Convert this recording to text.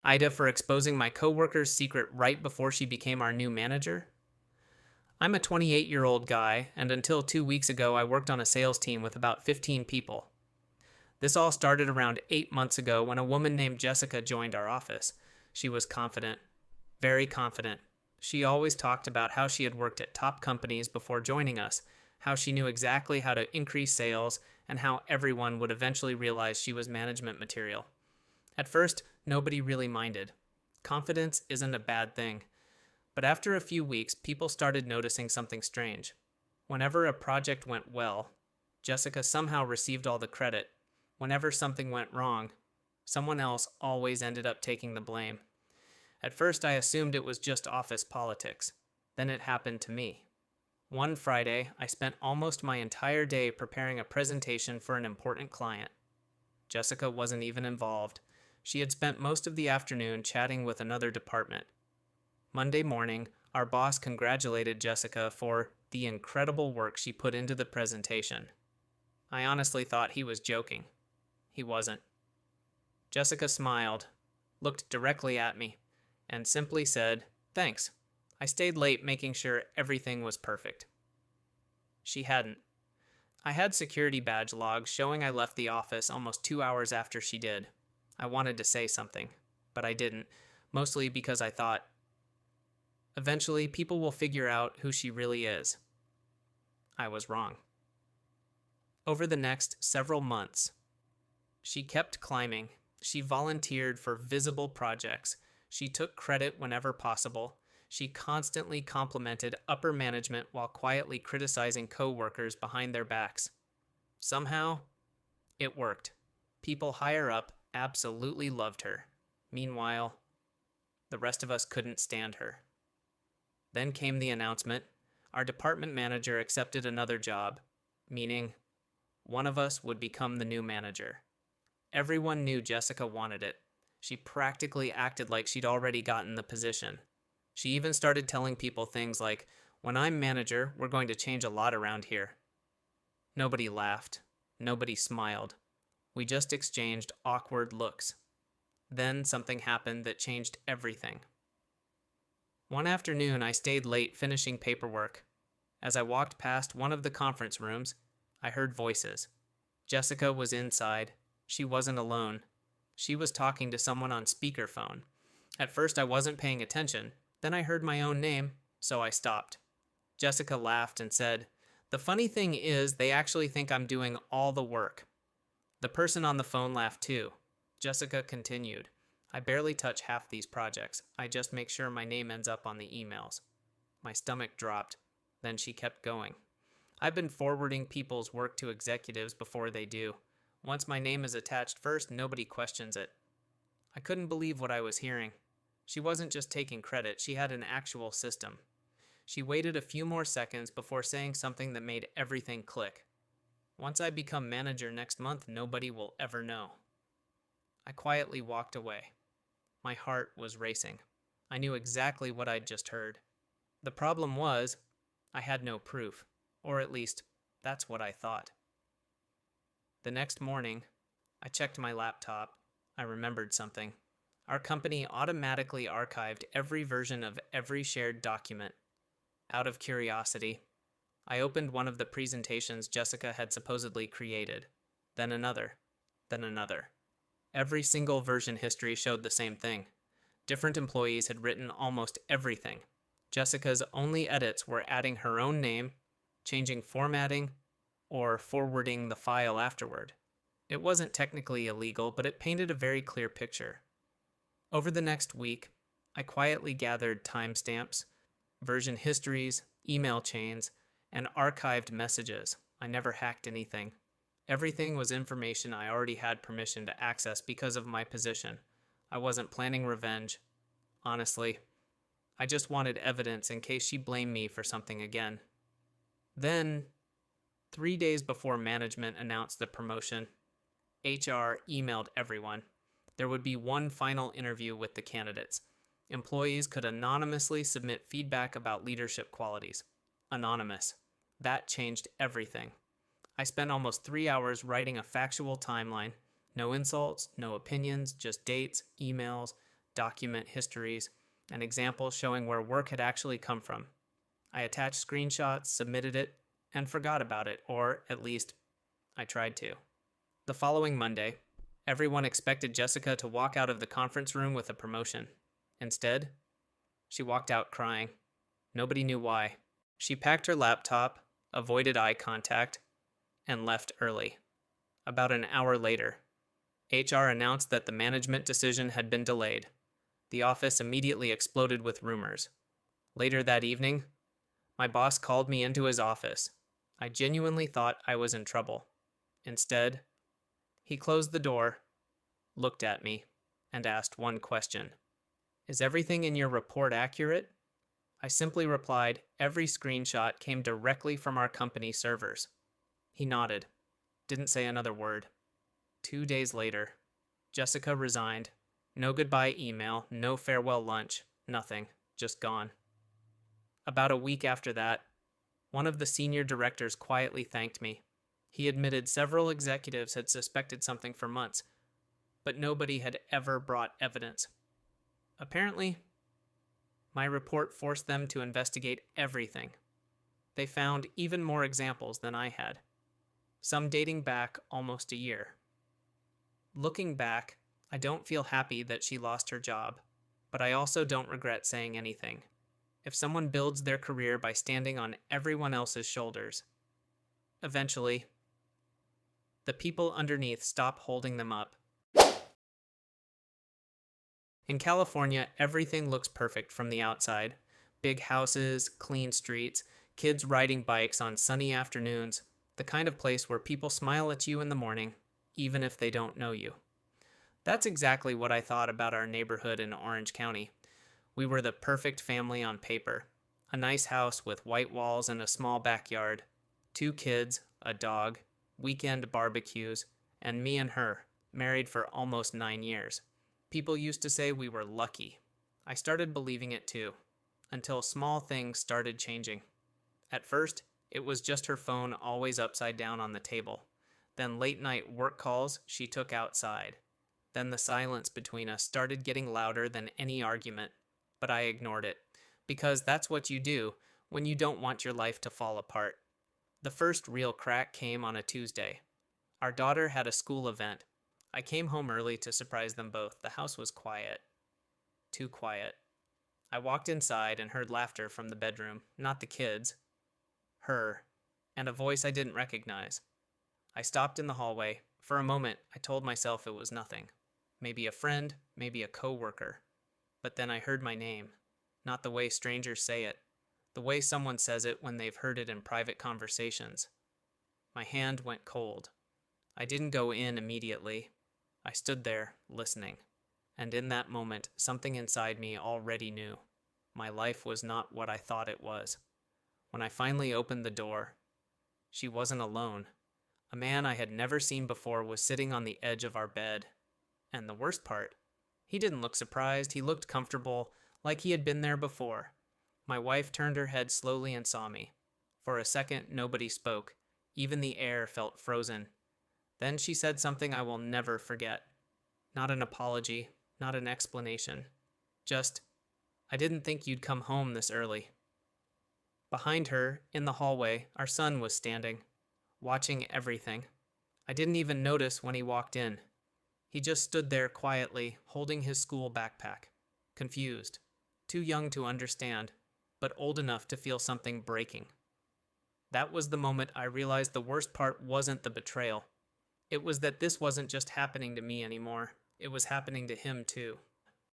Ida for exposing my coworker's secret right before she became our new manager? I'm a 28-year-old guy, and until 2 weeks ago, I worked on a sales team with about 15 people. This all started around 8 months ago when a woman named Jessica joined our office. She was confident, very confident. She always talked about how she had worked at top companies before joining us, how she knew exactly how to increase sales, and how everyone would eventually realize she was management material. At first, nobody really minded. Confidence isn't a bad thing. But after a few weeks, people started noticing something strange. Whenever a project went well, Jessica somehow received all the credit. Whenever something went wrong, someone else always ended up taking the blame. At first, I assumed it was just office politics. Then it happened to me. One Friday, I spent almost my entire day preparing a presentation for an important client. Jessica wasn't even involved. She had spent most of the afternoon chatting with another department. Monday morning, our boss congratulated Jessica for the incredible work she put into the presentation. I honestly thought he was joking. He wasn't. Jessica smiled, looked directly at me, and simply said, "Thanks. I stayed late making sure everything was perfect." She hadn't. I had security badge logs showing I left the office almost 2 hours after she did. I wanted to say something, but I didn't, mostly because I thought, eventually people will figure out who she really is. I was wrong. Over the next several months, she kept climbing. She volunteered for visible projects. She took credit whenever possible. She constantly complimented upper management while quietly criticizing coworkers behind their backs. Somehow, it worked. People higher up absolutely loved her. Meanwhile, the rest of us couldn't stand her. Then came the announcement. Our department manager accepted another job, meaning one of us would become the new manager. Everyone knew Jessica wanted it. She practically acted like she'd already gotten the position. She even started telling people things like, "When I'm manager, we're going to change a lot around here." Nobody laughed. Nobody smiled. We just exchanged awkward looks. Then something happened that changed everything. One afternoon, I stayed late finishing paperwork. As I walked past one of the conference rooms, I heard voices. Jessica was inside. She wasn't alone. She was talking to someone on speakerphone. At first, I wasn't paying attention. Then I heard my own name, so I stopped. Jessica laughed and said, "The funny thing is, they actually think I'm doing all the work." The person on the phone laughed too. Jessica continued, "I barely touch half these projects. I just make sure my name ends up on the emails." My stomach dropped. Then she kept going. "I've been forwarding people's work to executives before they do. Once my name is attached first, nobody questions it." I couldn't believe what I was hearing. She wasn't just taking credit, she had an actual system. She waited a few more seconds before saying something that made everything click. "Once I become manager next month, nobody will ever know." I quietly walked away. My heart was racing. I knew exactly what I'd just heard. The problem was, I had no proof, or at least, that's what I thought. The next morning, I checked my laptop. I remembered something. Our company automatically archived every version of every shared document. Out of curiosity, I opened one of the presentations Jessica had supposedly created, then another, then another. Every single version history showed the same thing. Different employees had written almost everything. Jessica's only edits were adding her own name, changing formatting, or forwarding the file afterward. It wasn't technically illegal, but it painted a very clear picture. Over the next week, I quietly gathered timestamps, version histories, email chains, and archived messages. I never hacked anything. Everything was information I already had permission to access because of my position. I wasn't planning revenge. Honestly, I just wanted evidence in case she blamed me for something again. Then, 3 days before management announced the promotion, HR emailed everyone. There would be one final interview with the candidates. Employees could anonymously submit feedback about leadership qualities. Anonymous. That changed everything. I spent almost 3 hours writing a factual timeline. No insults, no opinions, just dates, emails, document histories, and examples showing where work had actually come from. I attached screenshots, submitted it, and forgot about it, or at least I tried to. The following Monday, everyone expected Jessica to walk out of the conference room with a promotion. Instead, she walked out crying. Nobody knew why. She packed her laptop, avoided eye contact, and left early. About an hour later, HR announced that the management decision had been delayed. The office immediately exploded with rumors. Later that evening, my boss called me into his office. I genuinely thought I was in trouble. Instead, he closed the door, looked at me, and asked one question. "Is everything in your report accurate?" I simply replied, "Every screenshot came directly from our company servers." He nodded, didn't say another word. 2 days later, Jessica resigned. No goodbye email, no farewell lunch, nothing, just gone. About a week after that, one of the senior directors quietly thanked me. He admitted several executives had suspected something for months, but nobody had ever brought evidence. Apparently, my report forced them to investigate everything. They found even more examples than I had, some dating back almost a year. Looking back, I don't feel happy that she lost her job, but I also don't regret saying anything. If someone builds their career by standing on everyone else's shoulders, eventually, the people underneath stop holding them up. In California, everything looks perfect from the outside. Big houses, clean streets, kids riding bikes on sunny afternoons, the kind of place where people smile at you in the morning, even if they don't know you. That's exactly what I thought about our neighborhood in Orange County. We were the perfect family on paper. A nice house with white walls and a small backyard. 2 kids, a dog, weekend barbecues, and me and her, married for almost 9 years. People used to say we were lucky. I started believing it too, until small things started changing. At first, it was just her phone always upside down on the table. Then late night work calls she took outside. Then the silence between us started getting louder than any argument, but I ignored it, because that's what you do when you don't want your life to fall apart. The first real crack came on a Tuesday. Our daughter had a school event. I came home early to surprise them both. The house was quiet. Too quiet. I walked inside and heard laughter from the bedroom, not the kids. Her, and a voice I didn't recognize. I stopped in the hallway. For a moment, I told myself it was nothing. Maybe a friend, maybe a coworker. But then I heard my name. Not the way strangers say it. The way someone says it when they've heard it in private conversations. My hand went cold. I didn't go in immediately. I stood there, listening. And in that moment, something inside me already knew. My life was not what I thought it was. When I finally opened the door, she wasn't alone. A man I had never seen before was sitting on the edge of our bed. And the worst part, he didn't look surprised. He looked comfortable, like he had been there before. My wife turned her head slowly and saw me. For a second, nobody spoke. Even the air felt frozen. Then she said something I will never forget. Not an apology, not an explanation. Just, "I didn't think you'd come home this early." Behind her, in the hallway, our son was standing, watching everything. I didn't even notice when he walked in. He just stood there quietly, holding his school backpack, confused, too young to understand, but old enough to feel something breaking. That was the moment I realized the worst part wasn't the betrayal. It was that this wasn't just happening to me anymore. It was happening to him too.